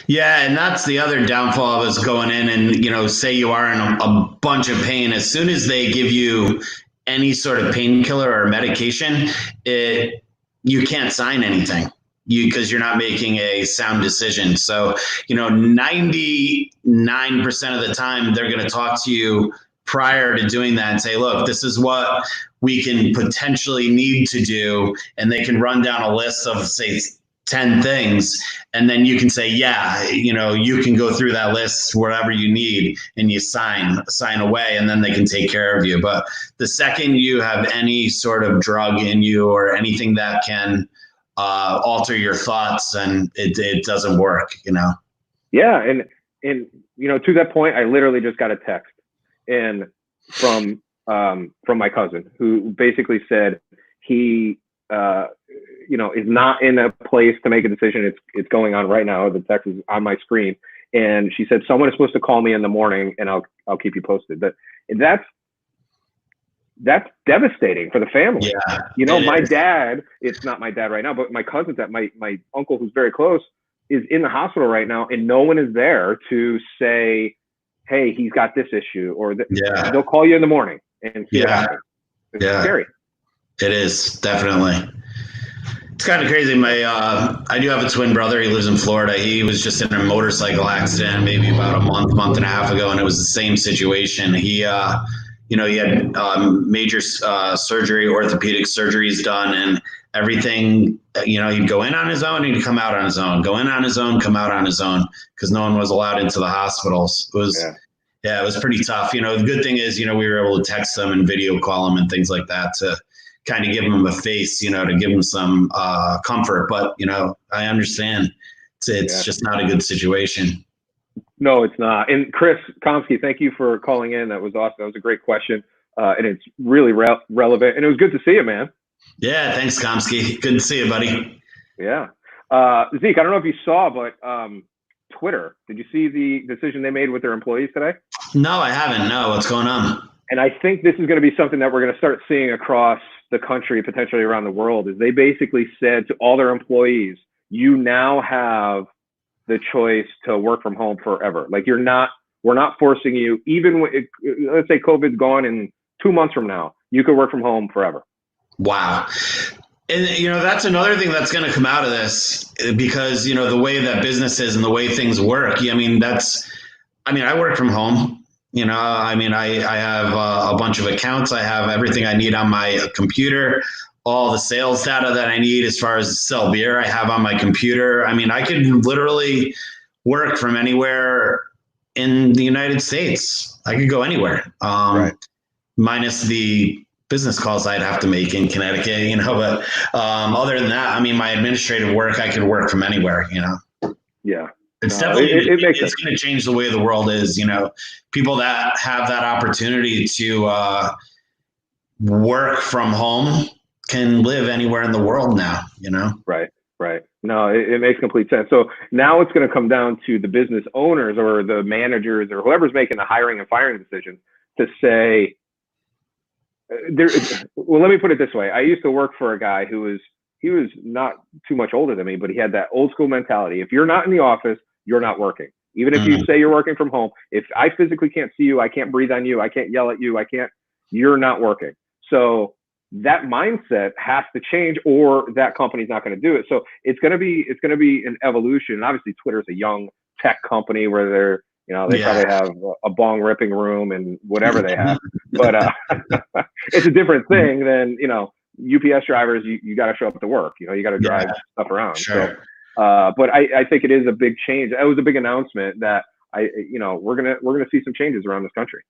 Speaker 4: And that's the other downfall of us going in and, you know, say you are in a bunch of pain. As soon as they give you any sort of painkiller or medication, you can't sign anything. Because you're not making a sound decision. So, you know, 99% of the time, they're going to talk to you prior to doing that and say, look, this is what we can potentially need to do. And they can run down a list of, say, 10 things. And then you can say, yeah, you know, you can go through that list, whatever you need, and you sign away, and then they can take care of you. But the second you have any sort of drug in you or anything that can alter your thoughts, and it doesn't work, you know?
Speaker 3: Yeah. And, you know, to that point, I literally just got a text from my cousin who basically said he, you know, is not in a place to make a decision. It's going on right now. The text is on my screen. And she said, someone is supposed to call me in the morning and I'll keep you posted. That's devastating for the family. Yeah, you know, my dad, it's not my dad right now, but my cousins, my uncle who's very close, is in the hospital right now, and no one is there to say, hey, he's got this issue, or they'll call you in the morning and see what happens. It's scary.
Speaker 4: It is, definitely. It's kind of crazy. I do have a twin brother. He lives in Florida. He was just in a motorcycle accident maybe about a month and a half ago, and it was the same situation. He had major surgery, orthopedic surgeries done, and everything. You know, he'd go in on his own and he'd come out on his own. Go in on his own, come out on his own, because no one was allowed into the hospitals. It was pretty tough. You know, the good thing is, you know, we were able to text them and video call them and things like that to kind of give them a face, you know, to give them some comfort. But, you know, I understand it's just not a good situation.
Speaker 3: No, it's not. And Chris Komsky, thank you for calling in. That was awesome. That was a great question. And it's really relevant. And it was good to see you, man.
Speaker 4: Yeah, thanks, Komsky. Good to see you, buddy.
Speaker 3: Yeah. Zeke, I don't know if you saw, but Twitter, did you see the decision they made with their employees today?
Speaker 4: No, I haven't. No, what's going on?
Speaker 3: And I think this is going to be something that we're going to start seeing across the country, potentially around the world, is they basically said to all their employees, you now have the choice to work from home forever. Like, we're not forcing you, even when let's say COVID's gone in 2 months from now, you could work from home forever.
Speaker 4: Wow. And, you know, that's another thing that's going to come out of this, because, you know, the way that business is and the way things work. I mean, I work from home. You know, I mean, I have a bunch of accounts. I have everything I need on my computer. All the sales data that I need as far as sell beer, I have on my computer. I mean, I could literally work from anywhere in the United States. I could go anywhere,
Speaker 3: Right.
Speaker 4: minus the business calls I'd have to make in Connecticut, you know. But other than that, I mean, my administrative work, I could work from anywhere, you know.
Speaker 3: Yeah.
Speaker 4: It's
Speaker 3: No,
Speaker 4: definitely
Speaker 3: it makes sense.
Speaker 4: it's going to change the way the world is. You know, people that have that opportunity to work from home can live anywhere in the world now. You know,
Speaker 3: Right. Right. No, it makes complete sense. So now it's going to come down to the business owners or the managers or whoever's making the hiring and firing decisions to say, well, let me put it this way. I used to work for a guy he was not too much older than me, but he had that old school mentality. If you're not in the office, you're not working. Even if you say you're working from home, if I physically can't see you, I can't breathe on you, I can't yell at you, you're not working. So that mindset has to change, or that company's not going to do it. So it's going to be an evolution. And obviously Twitter's a young tech company where they probably have a bong ripping room and whatever they have, but it's a different thing than, UPS drivers. You got to show up to work, you got to drive stuff around.
Speaker 4: Sure.
Speaker 3: So, but I think it is a big change. It was a big announcement that we're gonna see some changes around this country.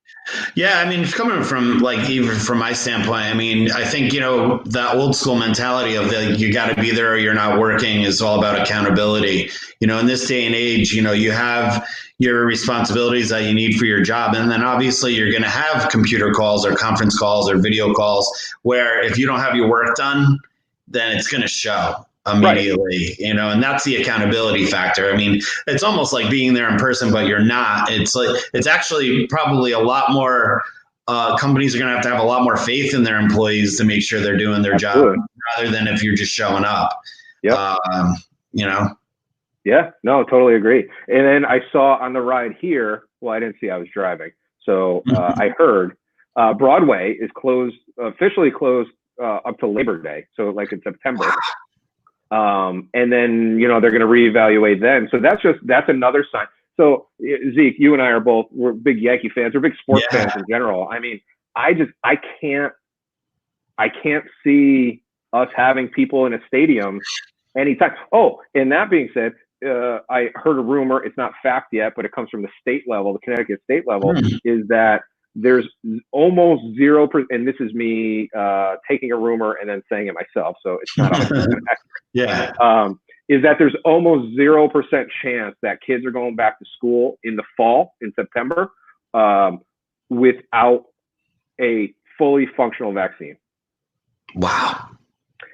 Speaker 4: Yeah, I mean, coming from even from my standpoint, I mean, I think that old school mentality of you got to be there or you're not working is all about accountability. In this day and age, you have your responsibilities that you need for your job, and then obviously you're going to have computer calls or conference calls or video calls where if you don't have your work done, then it's going to show immediately, right. And that's the accountability factor. I mean, it's almost like being there in person, but you're not. It's actually probably a lot more, companies are going to have a lot more faith in their employees to make sure they're doing their job rather than if you're just showing up.
Speaker 3: Yeah. Yeah, no, totally agree. And then I saw on the ride here, well, I didn't see, I was driving. So I heard Broadway is officially closed up to Labor Day. So like in September. And then, they're going to reevaluate then. So that's another sign. So Zeke, you and I we're big Yankee fans. We're big sports fans in general. I mean, I can't see us having people in a stadium anytime. Oh, and that being said, I heard a rumor, it's not fact yet, but it comes from the state level, the Connecticut state level, is that there's almost 0%, and this is me taking a rumor and then saying it myself, so it's not 100% accurate.
Speaker 4: Yeah.
Speaker 3: Is that there's almost 0% chance that kids are going back to school in the fall, in September, without a fully functional vaccine.
Speaker 4: Wow.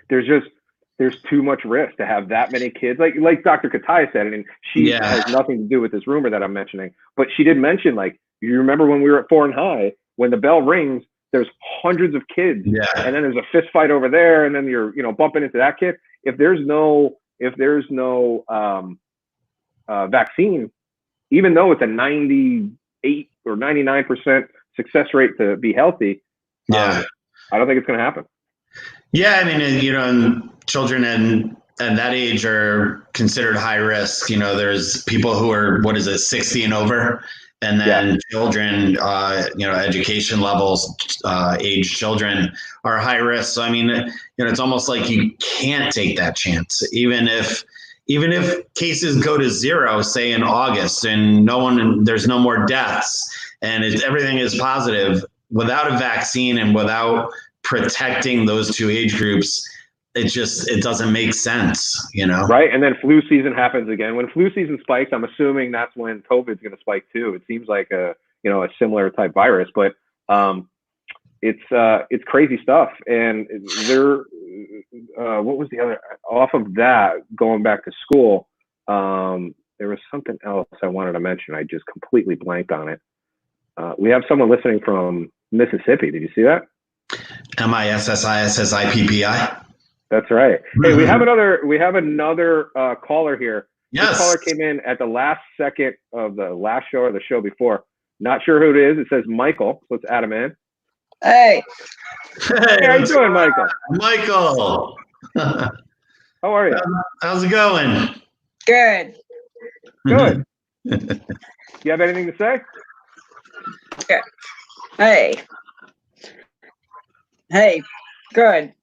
Speaker 3: There's too much risk to have that many kids. Like Dr. Kataya said, and she has nothing to do with this rumor that I'm mentioning, but she did mention, you remember when we were at Foreign High, when the bell rings, there's hundreds of kids, and then there's a fist fight over there, and then you're bumping into that kid. If there's no vaccine, even though it's a 98 or 99% success rate to be healthy, I don't think it's going to happen.
Speaker 4: Yeah, I mean, and children and that age are considered high risk. There's people who are 60 and over. And then children, education levels, age children are high risk. So, I mean, it's almost like you can't take that chance. Even if cases go to 0, say in August, and there's no more deaths and everything is positive, without a vaccine and without protecting those two age groups, it doesn't make sense,
Speaker 3: Right. And then flu season happens again. When flu season spikes, I'm assuming that's when COVID's going to spike too. It seems like a similar type virus, but it's crazy stuff. And what was the other, off of that, going back to school, there was something else I wanted to mention. I just completely blanked on it. We have someone listening from Mississippi. Did you see that?
Speaker 4: MISSISSIPPI.
Speaker 3: That's right. Hey, we have another caller here.
Speaker 4: Yes.
Speaker 3: This caller came in at the last second of the last show or the show before. Not sure who it is. It says Michael. Let's add him in.
Speaker 7: Hey,
Speaker 3: how you doing, Michael?
Speaker 4: Michael.
Speaker 3: How are you?
Speaker 4: How's it going?
Speaker 7: good.
Speaker 3: Good. You have anything to say?
Speaker 7: Okay. Hey, good.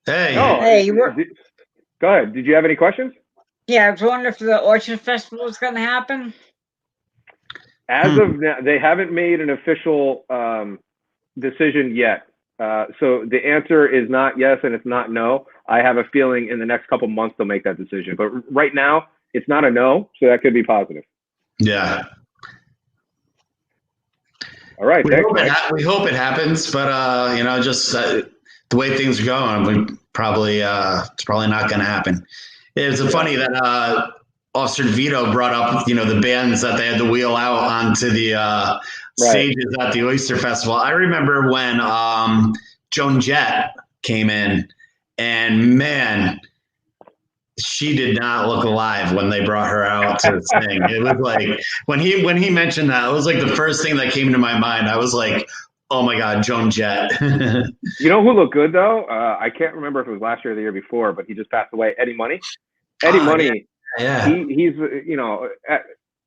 Speaker 4: Hey.
Speaker 3: No,
Speaker 7: Hey,
Speaker 3: go ahead. Did you have any questions?
Speaker 7: Yeah, I was wondering if the Orchard Festival is going to happen.
Speaker 3: As of now, they haven't made an official decision yet. So the answer is not yes and it's not no. I have a feeling in the next couple months they'll make that decision. But right now, it's not a no, so that could be positive.
Speaker 4: Yeah.
Speaker 3: All right.
Speaker 4: We
Speaker 3: Thanks,
Speaker 4: hope it happens, but just the way things are going, it's probably not going to happen. It's funny that Officer DeVito brought up, the bands that they had to wheel out onto the stages at the Oyster Festival. I remember when Joan Jett came in, and man, she did not look alive when they brought her out to sing. It was like when he mentioned that, it was like the first thing that came to my mind. I was like, oh my God, Joan Jett.
Speaker 3: You know who looked good though? I can't remember if it was last year or the year before, but he just passed away. Eddie Money. Eddie Money.
Speaker 4: Yeah.
Speaker 3: He's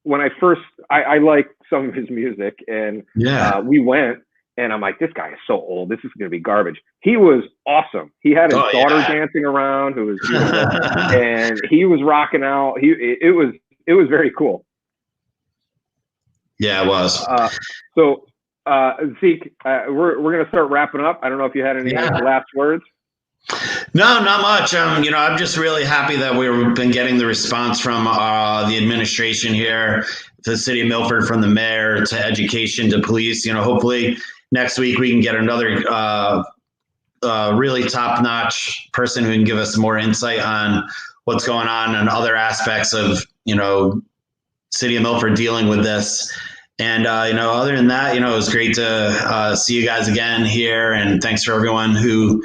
Speaker 3: when I like some of his music, and we went. And I'm like, this guy is so old. This is going to be garbage. He was awesome. He had his daughter dancing around, who was beautiful, and he was rocking out. It was very cool.
Speaker 4: Yeah, it was.
Speaker 3: So Zeke, we're going to start wrapping up. I don't know if you had any last words.
Speaker 4: No, not much. I'm just really happy that we've been getting the response from the administration here, the city of Milford, from the mayor to education to police. Hopefully next week we can get another really top-notch person who can give us more insight on what's going on and other aspects of, city of Milford dealing with this. And, other than that, it was great to see you guys again here. And thanks for everyone who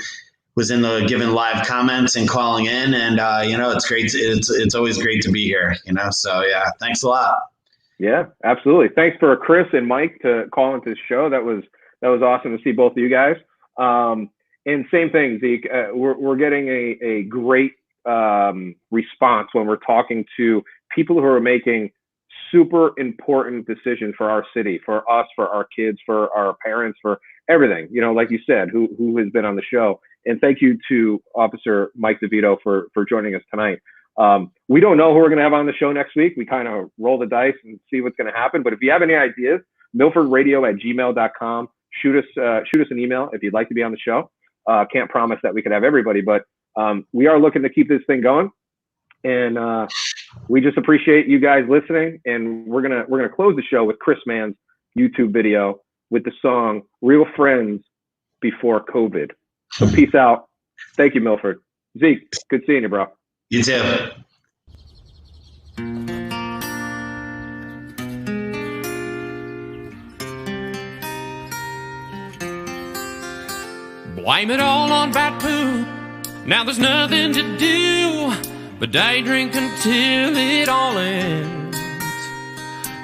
Speaker 4: was in the giving live comments and calling in. And, it's great. It's always great to be here, So, yeah, thanks a lot. Yeah, absolutely. Thanks for Chris and Mike to call into the show. That was awesome to see both of you guys. And same thing, Zeke. We're getting a great response when we're talking to people who are making super important decisions for our city, for us, for our kids, for our parents, for everything. Like you said, who has been on the show. And thank you to Officer Mike DeVito for joining us tonight. We don't know who we're going to have on the show next week. We kind of roll the dice and see what's going to happen. But if you have any ideas, MilfordRadio@gmail.com. Shoot us an email if you'd like to be on the show. Can't promise that we could have everybody, but we are looking to keep this thing going. And we just appreciate you guys listening. And we're gonna close the show with Chris Mann's YouTube video with the song "Real Friends Before COVID." So peace out. Thank you, Milford. Zeke, good seeing you, bro. You too.
Speaker 2: Blame it all on bad poop. Now there's nothing to do but day drink until it all ends.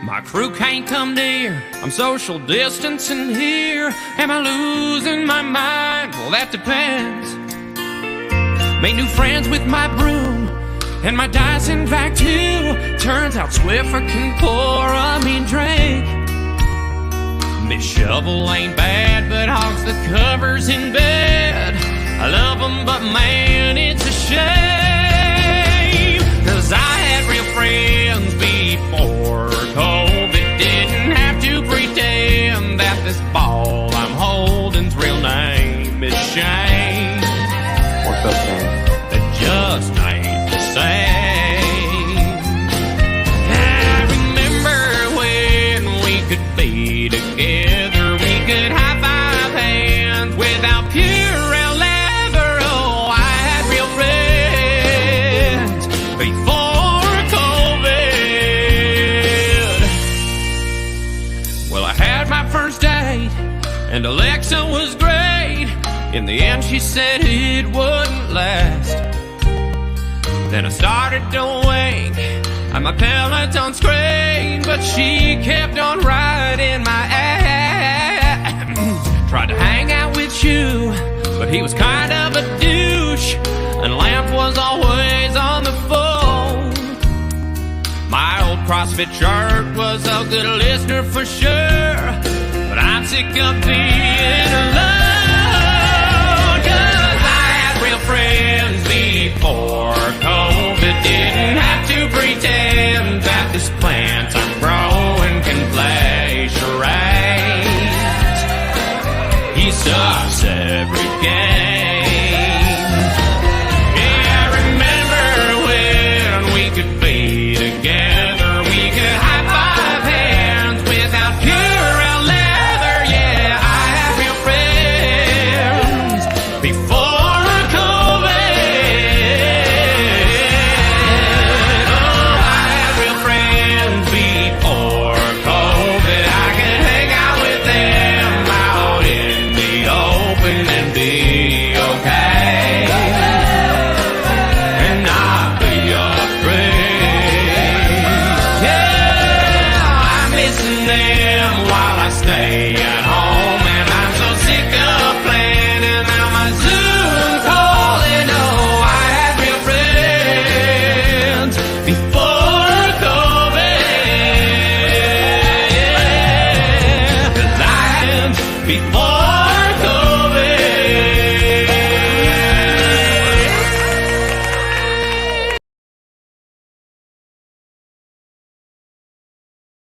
Speaker 2: My crew can't come near. I'm social distancing here. Am I losing my mind? Well, that depends. Made new friends with my broom and my Dyson vac too. Turns out Swiffer can pour a mean drink. Miss Shovel ain't bad, but hogs the covers in bed. I love them, but man, it's a shame. 'Cause I had real friends before COVID. Didn't have to pretend that this ball I'm holding's real name is Shane.
Speaker 3: What's up, Shane?
Speaker 2: It just ain't the same. I remember when we could be together. We could high-five hands without Purell leather. Oh, I had real friends before COVID. Well, I had my first date, and Alexa was great. In the end, she said it wouldn't last. Then I started to wink at my Peloton screen, but she kept on riding my ass. Tried to hang out with you, but he was kind of a douche, and Lamp was always on the phone. My old CrossFit shirt was a good listener for sure. sick of being alone. 'Cause I had real friends before COVID. Didn't have to pretend that this plant I'm growing can play charades. He sucks every game. Yeah, I remember when we could be together. We could high five hands without Purell leather. Yeah, I had real friends before COVID. Oh, I had real friends before COVID. I could hang out with them out in the open and be okay. And not be afraid. Yeah, I'm missing them while I stay at home. And I'm so sick of planning out my Zoom call. And oh, I had real friends before COVID. 'Cause I had before